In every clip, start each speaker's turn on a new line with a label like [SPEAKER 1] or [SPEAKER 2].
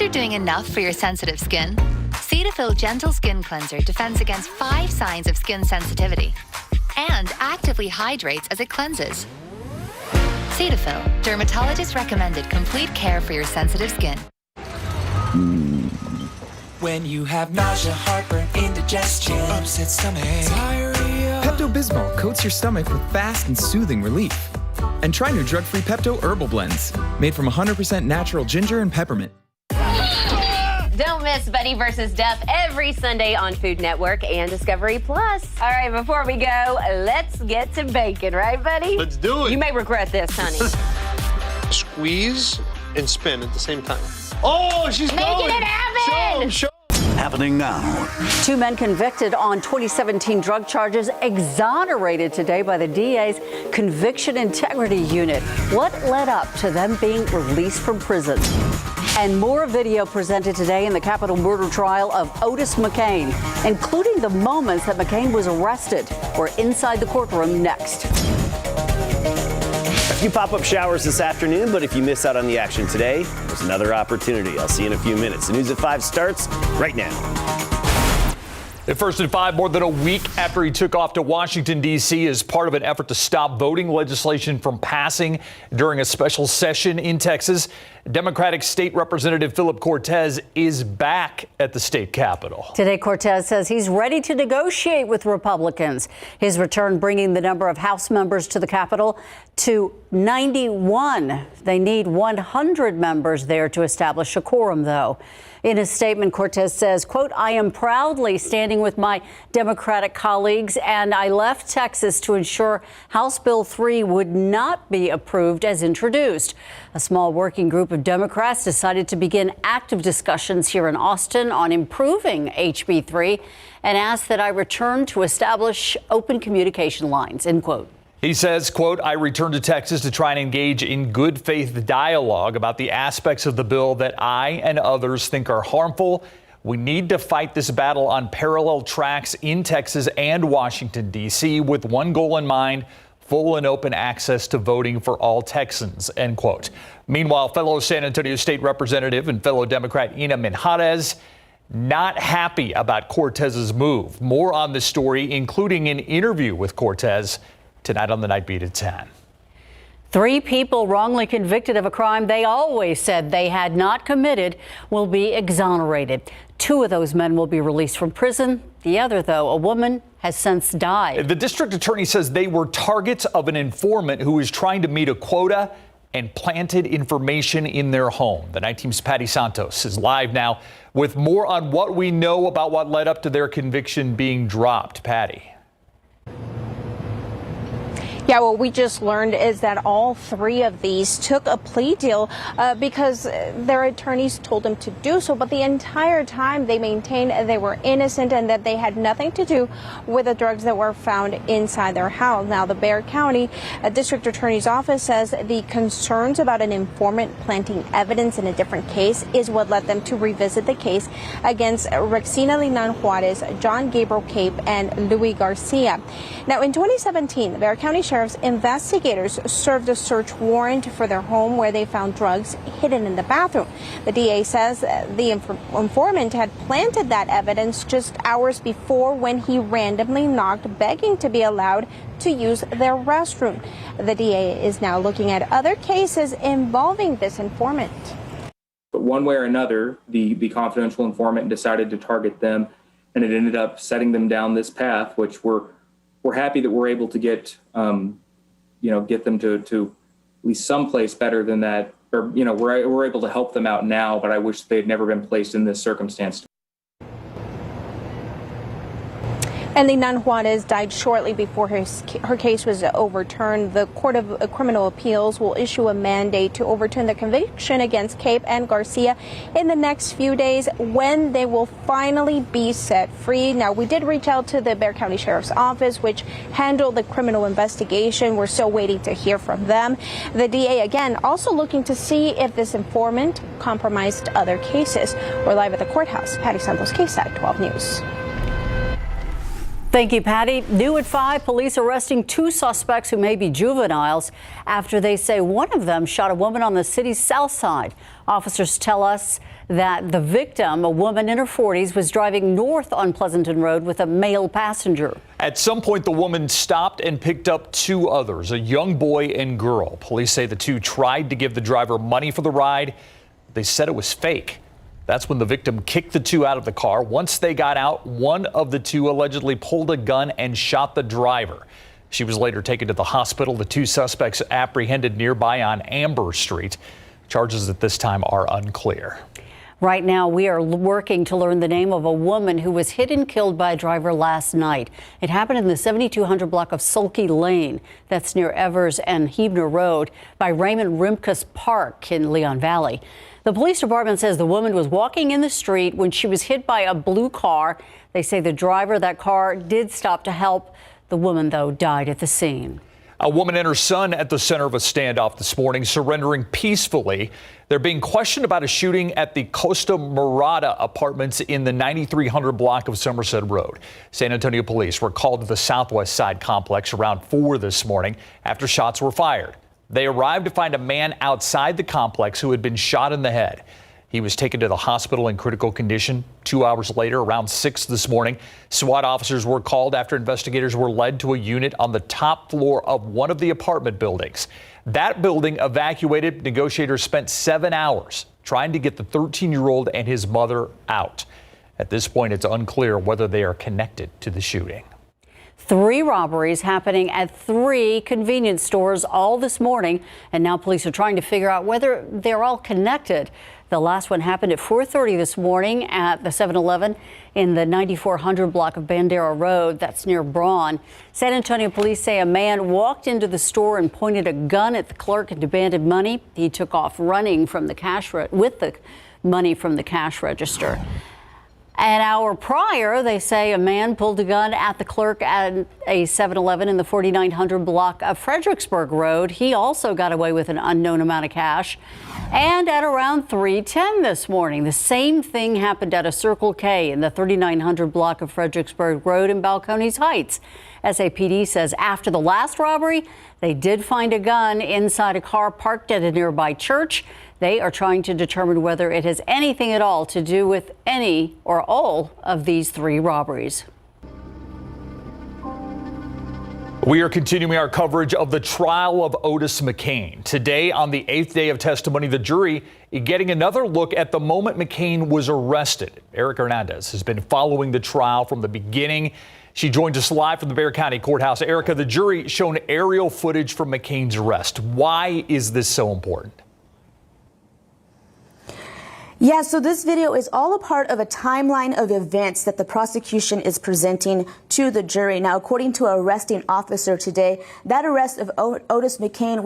[SPEAKER 1] you're doing enough for your sensitive skin? Cetaphil Gentle Skin Cleanser defends against 5 signs of skin sensitivity and actively hydrates as it cleanses. Cetaphil, dermatologist recommended complete care for your sensitive skin.
[SPEAKER 2] When you have nausea, heartburn, indigestion, upset stomach, diarrhea.
[SPEAKER 3] Pepto-Bismol coats your stomach with fast and soothing relief. And try new drug-free Pepto Herbal Blends, made from 100% natural ginger and peppermint.
[SPEAKER 4] Don't miss Buddy vs. Duff every Sunday on Food Network and Discovery Plus. All right, before we go, let's get to bacon, right, Buddy?
[SPEAKER 5] Let's do it.
[SPEAKER 4] You may regret this, honey.
[SPEAKER 5] Squeeze and spin at the same time. Oh, she's
[SPEAKER 4] making it happen.
[SPEAKER 5] Show.
[SPEAKER 6] Happening now.
[SPEAKER 7] 2 men convicted on 2017 drug charges exonerated today by the DA's Conviction Integrity Unit. What led up to them being released from prison? And more video presented today in the capital murder trial of Otis McKane, including the moments that McKane was arrested. We're inside the courtroom next.
[SPEAKER 8] A few pop-up showers this afternoon, but if you miss out on the action today, there's another opportunity. I'll see you in a few minutes. The News at 5 starts right now.
[SPEAKER 9] At First and 5, more than a week after he took off to Washington, D.C. as part of an effort to stop voting legislation from passing during a special session in Texas, Democratic State Representative Philip Cortez is back at the state capitol.
[SPEAKER 7] Today, Cortez says he's ready to negotiate with Republicans. His return bringing the number of House members to the Capitol to 91. They need 100 members there to establish a quorum, though. In a statement, Cortez says, quote, "I am proudly standing with my Democratic colleagues, and I left Texas to ensure House Bill 3 would not be approved as introduced." A small working group of Democrats decided to begin active discussions here in Austin on improving HB 3 and asked that I return to establish open communication lines, end quote.
[SPEAKER 9] He says, quote, "I returned to Texas to try and engage in good faith dialogue about the aspects of the bill that I and others think are harmful. We need to fight this battle on parallel tracks in Texas and Washington, D.C. with one goal in mind, full and open access to voting for all Texans," end quote. Meanwhile, fellow San Antonio State Representative and fellow Democrat Ina Minjarez not happy about Cortez's move. More on this story, including an interview with Cortez, tonight on the Night Beat at 10.
[SPEAKER 7] 3 people wrongly convicted of a crime they always said they had not committed will be exonerated. 2 of those men will be released from prison. The other, though, a woman, has since died.
[SPEAKER 9] The district attorney says they were targets of an informant who was trying to meet a quota and planted information in their home. The Night Team's Patty Santos is live now with more on what we know about what led up to their conviction being dropped. Patty.
[SPEAKER 10] Yeah, what we just learned is that all 3 of these took a plea deal because their attorneys told them to do so. But the entire time they maintained they were innocent and that they had nothing to do with the drugs that were found inside their house. Now, the Bexar County District Attorney's Office says the concerns about an informant planting evidence in a different case is what led them to revisit the case against Rexina Linan Juarez, John Gabriel Cape, and Louis Garcia. Now, in 2017, the Bexar County Sheriff's investigators served a search warrant for their home where they found drugs hidden in the bathroom. The DA says the informant had planted that evidence just hours before when he randomly knocked, begging to be allowed to use their restroom. The DA is now looking at other cases involving this informant.
[SPEAKER 11] But one way or another, the confidential informant decided to target them, and it ended up setting them down this path, which we're happy that we're able to get them to at least someplace better than that, or we're able to help them out now. But I wish they had never been placed in this circumstance.
[SPEAKER 10] And Linan Juarez died shortly before her case was overturned. The Court of Criminal Appeals will issue a mandate to overturn the conviction against Cape and Garcia in the next few days, when they will finally be set free. Now, we did reach out to the Bexar County Sheriff's Office, which handled the criminal investigation. We're still waiting to hear from them. The DA, again, also looking to see if this informant compromised other cases. We're live at the courthouse. Patty Santos, KSAT 12 News.
[SPEAKER 7] Thank you, Patty. New at 5, police arresting 2 suspects who may be juveniles after they say one of them shot a woman on the city's south side. Officers tell us that the victim, a woman in her 40s, was driving north on Pleasanton Road with a male passenger.
[SPEAKER 9] At some point, the woman stopped and picked up 2 others, a young boy and girl. Police say the 2 tried to give the driver money for the ride. They said it was fake. That's when the victim kicked the 2 out of the car. Once they got out, one of the 2 allegedly pulled a gun and shot the driver. She was later taken to the hospital. The 2 suspects apprehended nearby on Amber Street. Charges at this time are unclear.
[SPEAKER 7] Right now, we are working to learn the name of a woman who was hit and killed by a driver last night. It happened in the 7200 block of Sulky Lane. That's near Evers and Hebner Road by Raymond Rimkus Park in Leon Valley. The police department says the woman was walking in the street when she was hit by a blue car. They say the driver of that car did stop to help. The woman, though, died at the scene.
[SPEAKER 9] A woman and her son at the center of a standoff this morning, surrendering peacefully. They're being questioned about a shooting at the Costa Morada apartments in the 9300 block of Somerset Road. San Antonio police were called to the Southwest Side complex around 4 this morning after shots were fired. They arrived to find a man outside the complex who had been shot in the head. He was taken to the hospital in critical condition. 2 hours later, around 6 this morning, SWAT officers were called after investigators were led to a unit on the top floor of one of the apartment buildings. That building evacuated. Negotiators spent 7 hours trying to get the 13-year-old and his mother out. At this point, it's unclear whether they are connected to the shooting.
[SPEAKER 7] 3 robberies happening at 3 convenience stores all this morning, and now police are trying to figure out whether they're all connected. The last one happened at 4:30 this morning at the 7-Eleven in the 9400 block of Bandera Road. That's near Braun. San Antonio police say a man walked into the store and pointed a gun at the clerk and demanded money. He took off running from the with the money from the cash register. An hour prior, they say a man pulled a gun at the clerk at a 7-Eleven in the 4900 block of Fredericksburg Road. He also got away with an unknown amount of cash. And at around 3:10 this morning, the same thing happened at a Circle K in the 3900 block of Fredericksburg Road in Balcones Heights. SAPD says after the last robbery, they did find a gun inside a car parked at a nearby church. They are trying to determine whether it has anything at all to do with any or all of these 3 robberies.
[SPEAKER 9] We are continuing our coverage of the trial of Otis McKane. Today, on the 8th day of testimony, the jury is getting another look at the moment McKane was arrested. Eric Hernandez has been following the trial from the beginning. She joins us live from the Bexar County Courthouse. Erica, the jury shown aerial footage from McKane's arrest. Why is this so important?
[SPEAKER 6] Yeah, so this video is all a part of a timeline of events that the prosecution is presenting to the jury. Now, according to an arresting officer today, that arrest of Otis McKane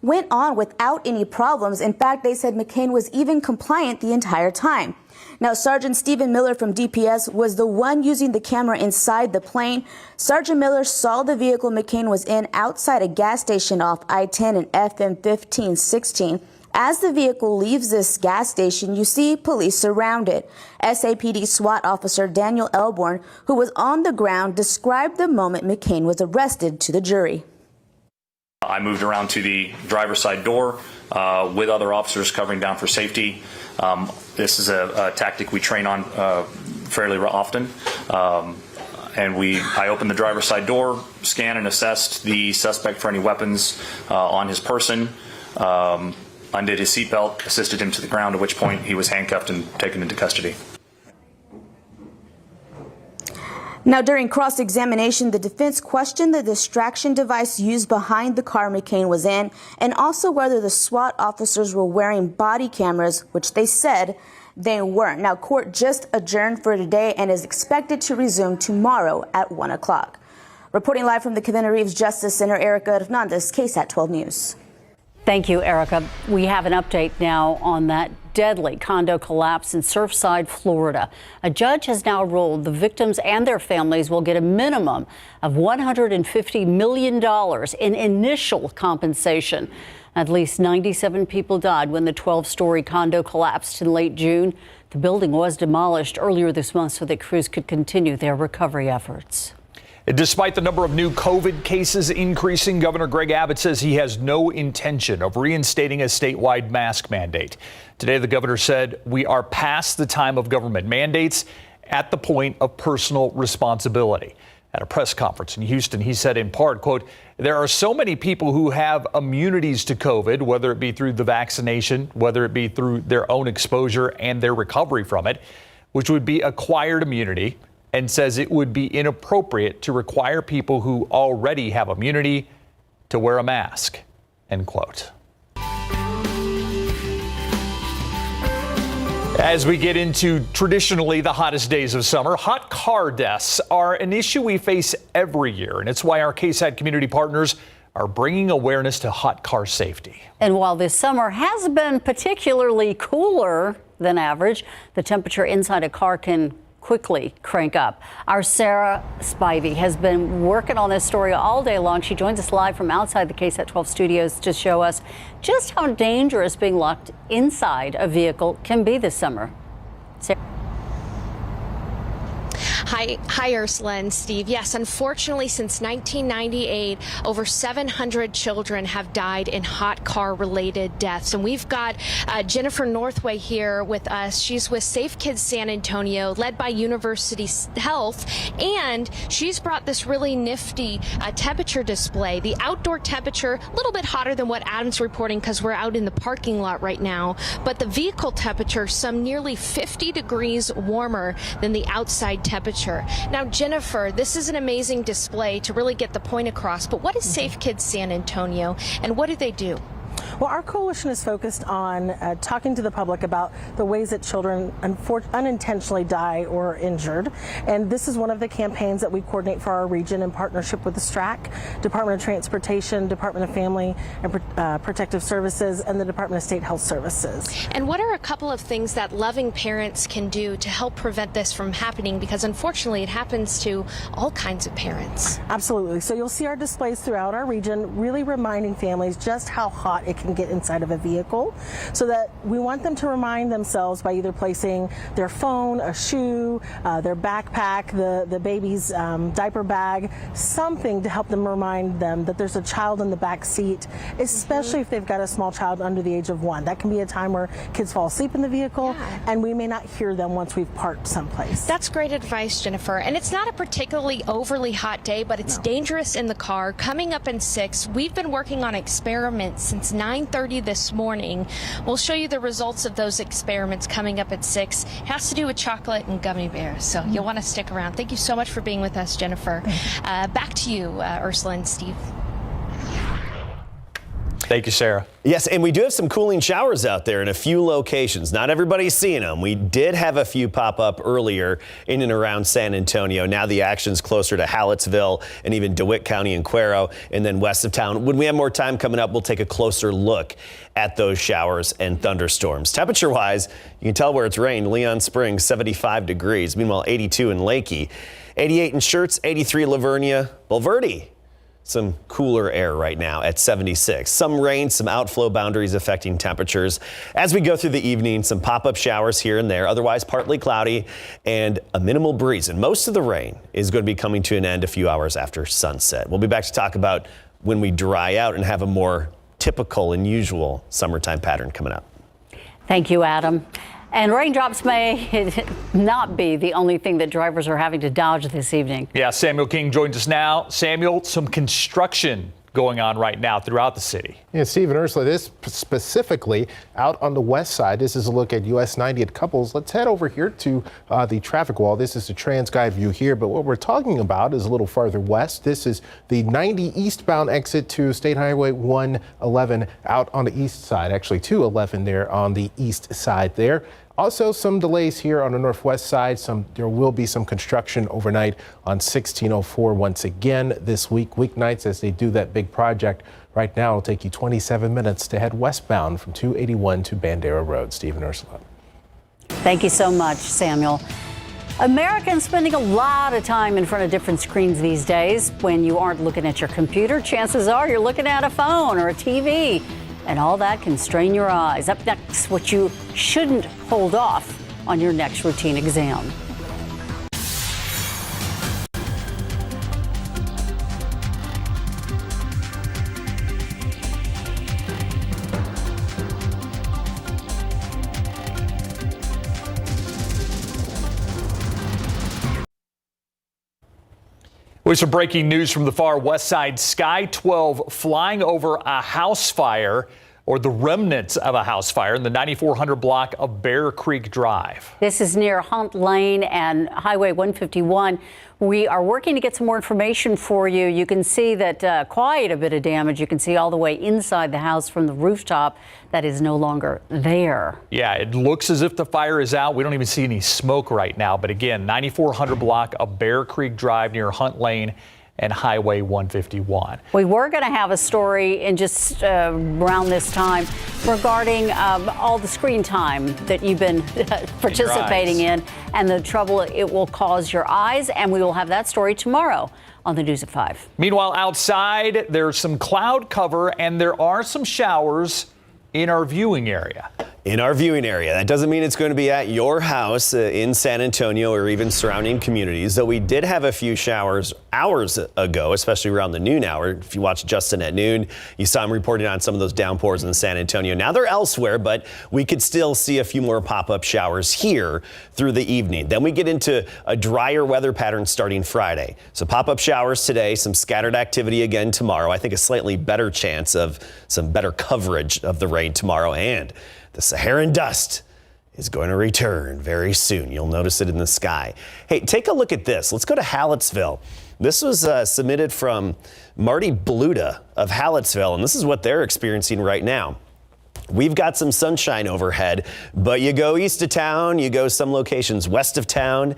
[SPEAKER 6] went on without any problems. In fact, they said McKane was even compliant the entire time. Now, Sergeant Stephen Miller from DPS was the one using the camera inside the plane. Sergeant Miller saw the vehicle McKane was in outside a gas station off I-10 and FM 1516. As the vehicle leaves this gas station, you see police surround it. SAPD SWAT officer Daniel Elborn, who was on the ground, described the moment McKane was arrested to the jury.
[SPEAKER 12] I moved around to the driver's side door with other officers covering down for safety. This is a tactic we train on fairly often. I opened the driver's side door, scanned and assessed the suspect for any weapons on his person. Undid his seatbelt, assisted him to the ground, at which point he was handcuffed and taken into custody.
[SPEAKER 6] Now, during cross-examination, the defense questioned the distraction device used behind the car McKane was in, and also whether the SWAT officers were wearing body cameras, which they said they weren't. Now, court just adjourned for today and is expected to resume tomorrow at 1 o'clock. Reporting live from the Cavina Reeves Justice Center, Erica Hernandez, KSAT 12 News.
[SPEAKER 7] Thank you, Erica. We have an update now on that deadly condo collapse in Surfside, Florida. A judge has now ruled the victims and their families will get a minimum of $150 million in initial compensation. At least 97 people died when the 12-story condo collapsed in late June. The building was demolished earlier this month so that crews could continue their recovery efforts.
[SPEAKER 9] Despite the number of new COVID cases increasing, Governor Greg Abbott says he has no intention of reinstating a statewide mask mandate. Today, the governor said we are past the time of government mandates, at the point of personal responsibility. At a press conference in Houston, he said in part, quote, there are so many people who have immunities to COVID, whether it be through the vaccination, whether it be through their own exposure and their recovery from it, which would be acquired immunity, and says it would be inappropriate to require people who already have immunity to wear a mask, end quote. As we get into traditionally the hottest days of summer, hot car deaths are an issue we face every year, and it's why our KSAT community partners are bringing awareness to hot car safety.
[SPEAKER 7] And while this summer has been particularly cooler than average, the temperature inside a car can quickly crank up. Our Sarah Spivey has been working on this story all day long. She joins us live from outside the KSAT 12 studios to show us just how dangerous being locked inside a vehicle can be this summer. Sarah.
[SPEAKER 13] Hi, Ursula and Steve. Yes, unfortunately, since 1998, over 700 children have died in hot car-related deaths. And we've got Jennifer Northway here with us. She's with Safe Kids San Antonio, led by University Health, and she's brought this really nifty temperature display. The outdoor temperature, a little bit hotter than what Adam's reporting because we're out in the parking lot right now, but the vehicle temperature, some nearly 50 degrees warmer than the outside temperature. Now, Jennifer, this is an amazing display to really get the point across, but what is Safe Kids San Antonio and what do they do?
[SPEAKER 14] Well, our coalition is focused on talking to the public about the ways that children unintentionally die or injured. And this is one of the campaigns that we coordinate for our region in partnership with the STRAC, Department of Transportation, Department of Family and Protective Services, and the Department of State Health Services.
[SPEAKER 13] And what are a couple of things that loving parents can do to help prevent this from happening? Because unfortunately, it happens to all kinds of parents.
[SPEAKER 14] Absolutely. So you'll see our displays throughout our region, really reminding families just how hot it can get inside of a vehicle, so that we want them to remind themselves by either placing their phone, a shoe, their backpack, the baby's diaper bag, something to help them remind them that there's a child in the back seat, especially if they've got a small child under the age of 1. That can be a time where kids fall asleep in the vehicle and we may not hear them once we've parked someplace.
[SPEAKER 13] That's great advice, Jennifer. And it's not a particularly overly hot day, but it's dangerous in the car. Coming up in 6, we've been working on experiments since 9:30 this morning. We'll show you the results of those experiments coming up at 6. It has to do with chocolate and gummy bears, so you'll want to stick around. Thank you so much for being with us, Jennifer. Back to you, Ursula and Steve.
[SPEAKER 9] Thank you, Sarah.
[SPEAKER 8] Yes, and we do have some cooling showers out there in a few locations. Not everybody's seeing them. We did have a few pop up earlier in and around San Antonio. Now the action's closer to Hallettsville and even DeWitt County and Cuero, and then west of town. When we have more time coming up, we'll take a closer look at those showers and thunderstorms. Temperature-wise, you can tell where it's rained. Leon Springs, 75 degrees. Meanwhile, 82 in Lakey, 88 in Schertz, 83 Lavernia, Bulverde. Some cooler air right now at 76. Some rain, some outflow boundaries affecting temperatures. As we go through the evening, some pop-up showers here and there, otherwise partly cloudy and a minimal breeze. And most of the rain is going to be coming to an end a few hours after sunset. We'll be back to talk about when we dry out and have a more typical and usual summertime pattern coming up.
[SPEAKER 7] Thank you, Adam. And raindrops may not be the only thing that drivers are having to dodge this evening.
[SPEAKER 9] Yeah, Samuel King joins us now. Samuel, some construction going on right now throughout the city.
[SPEAKER 15] Yeah, Steve and Ursula, this specifically out on the west side. This is a look at US 90 at Couples. Let's head over here to the traffic wall. This is the TransGuide view here, but what we're talking about is a little farther west. This is the 90 eastbound exit to State Highway 111 out on the east side, actually 211 there on the east side there. Also, some delays here on the northwest side. There will be some construction overnight on 1604 once again this week, weeknights, as they do that big project. Right now, it'll take you 27 minutes to head westbound from 281 to Bandera Road. Steve and Ursula.
[SPEAKER 7] Thank you so much, Samuel. Americans spending a lot of time in front of different screens these days. When you aren't looking at your computer, chances are you're looking at a phone or a TV. And all that can strain your eyes. Up next, what you shouldn't hold off on your next routine exam.
[SPEAKER 9] With some breaking news from the far west side, Sky 12 flying over a house fire, or the remnants of a house fire in the 9400 block of Bear Creek Drive.
[SPEAKER 7] This is near Hunt Lane and Highway 151. We are working to get some more information for you. You can see that quite a bit of damage. You can see all the way inside the house from the rooftop that is no longer there.
[SPEAKER 9] Yeah, it looks as if the fire is out. We don't even see any smoke right now. But again, 9400 block of Bear Creek Drive near Hunt Lane and Highway 151.
[SPEAKER 7] We were going to have a story in just around this time regarding all the screen time that you've been participating in and the trouble it will cause your eyes. And we will have that story tomorrow on the News at 5.
[SPEAKER 9] Meanwhile, outside, there's some cloud cover and there are some showers in our viewing area.
[SPEAKER 8] In our viewing area. That doesn't mean it's going to be at your house in San Antonio or even surrounding communities, though we did have a few showers hours ago, especially around the noon hour. If you watched Justin at noon, you saw him reporting on some of those downpours in San Antonio. Now they're elsewhere, but we could still see a few more pop-up showers here through the evening. Then we get into a drier weather pattern starting Friday. So pop-up showers today, some scattered activity again tomorrow. I think a slightly better chance of some better coverage of the rain tomorrow, and the Saharan dust is going to return very soon. You'll notice it in the sky. Hey, take a look at this. Let's go to Hallettsville. This was submitted from Marty Bluta of Hallettsville, and this is what they're experiencing right now. We've got some sunshine overhead, but you go east of town, you go some locations west of town,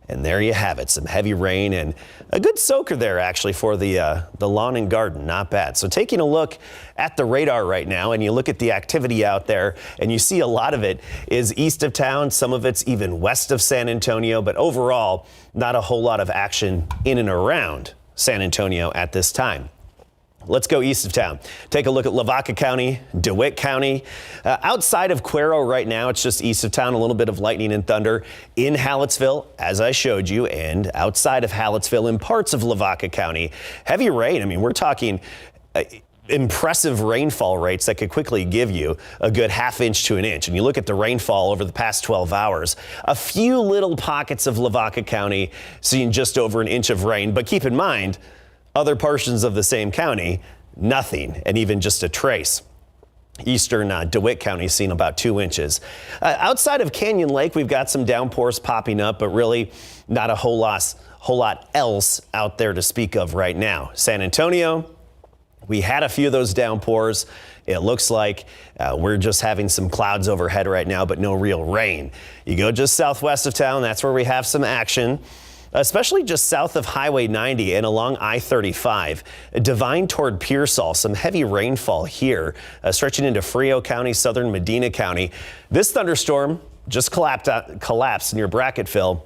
[SPEAKER 8] and there you have it, some heavy rain and a good soaker there actually for the lawn and garden, not bad. So taking a look at the radar right now, and you look at the activity out there, and you see a lot of it is east of town, some of it's even west of San Antonio, but overall, not a whole lot of action in and around San Antonio at this time. Let's go east of town. Take a look at Lavaca County, DeWitt County. Outside of Cuero right now, it's just east of town, a little bit of lightning and thunder in Hallettsville, as I showed you, and outside of Hallettsville in parts of Lavaca County. Heavy rain. I mean, we're talking impressive rainfall rates that could quickly give you a good ½ inch to an inch. And you look at the rainfall over the past 12 hours, a few little pockets of Lavaca County seeing just over an inch of rain. But keep in mind, other portions of the same county, nothing, and even just a trace. Eastern DeWitt County seeing about 2 inches. Outside of Canyon Lake, we've got some downpours popping up, but really not a whole lot else out there to speak of right now. San Antonio, we had a few of those downpours. It looks like we're just having some clouds overhead right now, but no real rain. You go just southwest of town, that's where we have some action, especially just south of Highway 90 and along I-35. Divine toward Pearsall, some heavy rainfall here, stretching into Frio County, southern Medina County. This thunderstorm just collapsed near Brackettville.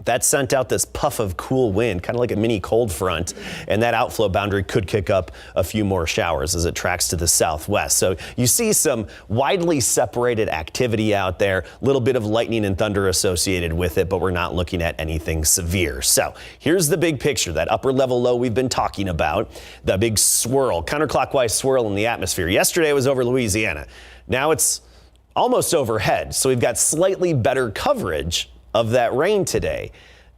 [SPEAKER 8] That sent out this puff of cool wind, kind of like a mini cold front, and that outflow boundary could kick up a few more showers as it tracks to the southwest. So you see some widely separated activity out there, a little bit of lightning and thunder associated with it, but we're not looking at anything severe. So here's the big picture, that upper level low we've been talking about, the big swirl, counterclockwise swirl in the atmosphere. Yesterday it was over Louisiana. Now it's almost overhead, so we've got slightly better coverage of that rain today.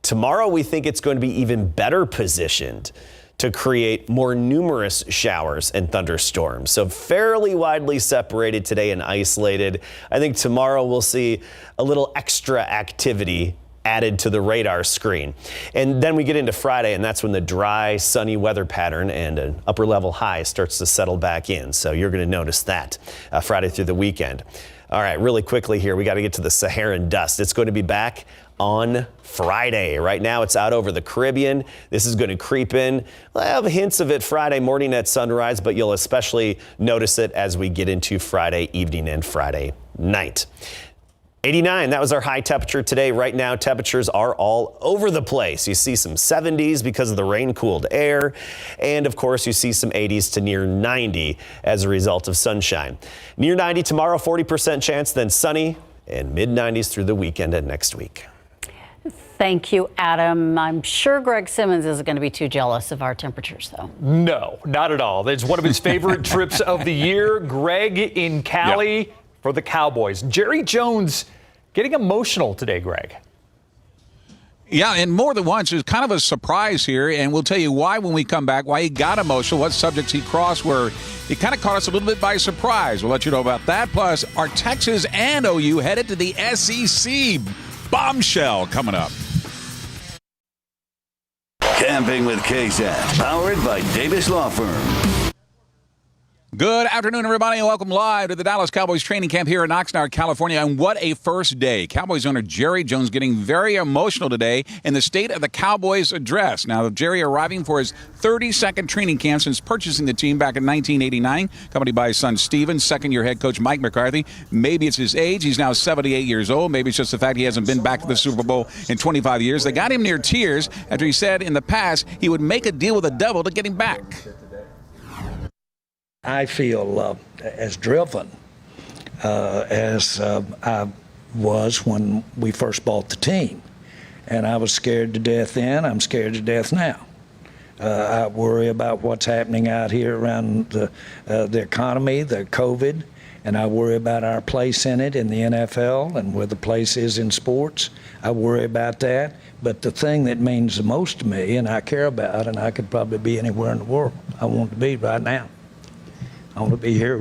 [SPEAKER 8] Tomorrow, we think it's going to be even better positioned to create more numerous showers and thunderstorms. So fairly widely separated today and isolated. I think tomorrow we'll see a little extra activity added to the radar screen. And then we get into Friday, and that's when the dry, sunny weather pattern and an upper level high starts to settle back in. So you're going to notice that Friday through the weekend. All right, really quickly here, we got to get to the Saharan dust. It's going to be back on Friday. Right now, it's out over the Caribbean. This is going to creep in. We'll have hints of it Friday morning at sunrise, but you'll especially notice it as we get into Friday evening and Friday night. 89, that was our high temperature today. Right now, temperatures are all over the place. You see some 70s because of the rain-cooled air. And, of course, you see some 80s to near 90 as a result of sunshine. Near 90 tomorrow, 40% chance, then sunny, and mid-90s through the weekend and next week.
[SPEAKER 7] Thank you, Adam. I'm sure Greg Simmons isn't going to be too jealous of our temperatures, though.
[SPEAKER 9] No, not at all. It's one of his favorite trips of the year. Greg in Cali for the Cowboys. Jerry Jones getting emotional today, Greg.
[SPEAKER 16] Yeah, and more than once, there's kind of a surprise here, and we'll tell you why when we come back, why he got emotional, what subjects he crossed, where it kind of caught us a little bit by surprise. We'll let you know about that. Plus, are Texas and OU headed to the SEC? Bombshell coming up.
[SPEAKER 17] Camping with KSAT, powered by Davis Law Firm.
[SPEAKER 16] Good afternoon, everybody, and welcome live to the Dallas Cowboys training camp here in Oxnard, California. And what a first day. Cowboys owner Jerry Jones getting very emotional today in the State of the Cowboys address. Now, Jerry arriving for his 32nd training camp since purchasing the team back in 1989, accompanied by his son Steven, second-year head coach Mike McCarthy. Maybe it's his age. He's now 78 years old. Maybe it's just the fact he hasn't been back to the Super Bowl in 25 years. They got him near tears after he said in the past he would make a deal with the devil to get him back.
[SPEAKER 18] I feel as driven as I was when we first bought the team. And I was scared to death then. I'm scared to death now. I worry about what's happening out here around the economy, the COVID, and I worry about our place in it in the NFL and where the place is in sports. I worry about that. But the thing that means the most to me and I care about, and I could probably be anywhere in the world I want to be right now. I want to be here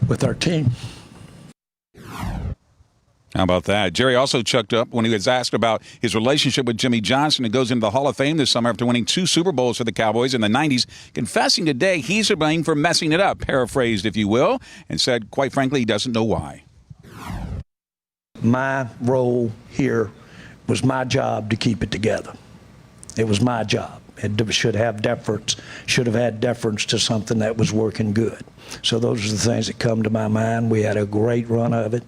[SPEAKER 18] with our team.
[SPEAKER 16] How about that? Jerry also chucked up when he was asked about his relationship with Jimmy Johnson, who goes into the Hall of Fame this summer after winning 2 Super Bowls for the Cowboys in the 90s, confessing today he's to blame for messing it up, paraphrased, if you will, and said, quite frankly, he doesn't know why.
[SPEAKER 18] My role here was my job to keep it together. It was my job. It should have deference, should have had deference to something that was working good. So those are the things that come to my mind. We had a great run of it.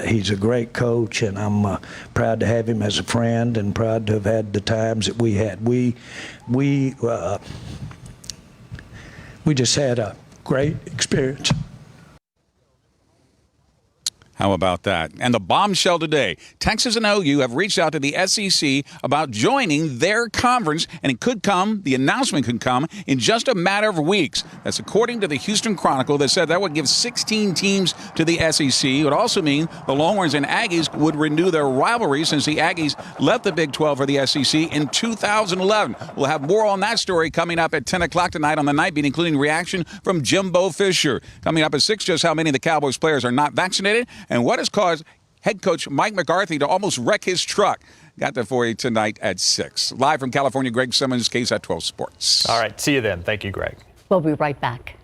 [SPEAKER 18] He's a great coach, and I'm proud to have him as a friend and proud to have had the times that we had. We just had a great experience.
[SPEAKER 16] How about that? And the bombshell today. Texas and OU have reached out to the SEC about joining their conference, and the announcement could come in just a matter of weeks. That's according to the Houston Chronicle that said that would give 16 teams to the SEC. It would also mean the Longhorns and Aggies would renew their rivalry since the Aggies left the Big 12 for the SEC in 2011. We'll have more on that story coming up at 10 o'clock tonight on the Night Beat, including reaction from Jimbo Fisher. Coming up at 6, just how many of the Cowboys players are not vaccinated and what has caused head coach Mike McCarthy to almost wreck his truck. Got that for you tonight at 6. Live from California, Greg Simmons, KSAT 12 Sports.
[SPEAKER 9] All right, see you then. Thank you, Greg.
[SPEAKER 7] We'll be right back.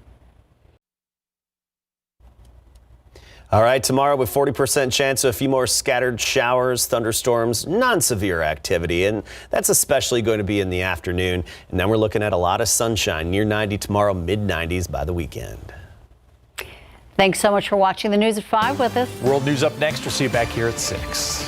[SPEAKER 8] All right, tomorrow with 40% chance of a few more scattered showers, thunderstorms, non-severe activity, and that's especially going to be in the afternoon. And then we're looking at a lot of sunshine, near 90 tomorrow, mid-90s by the weekend.
[SPEAKER 7] Thanks so much for watching the News at 5 with us.
[SPEAKER 9] World News up next. We'll see you back here at 6.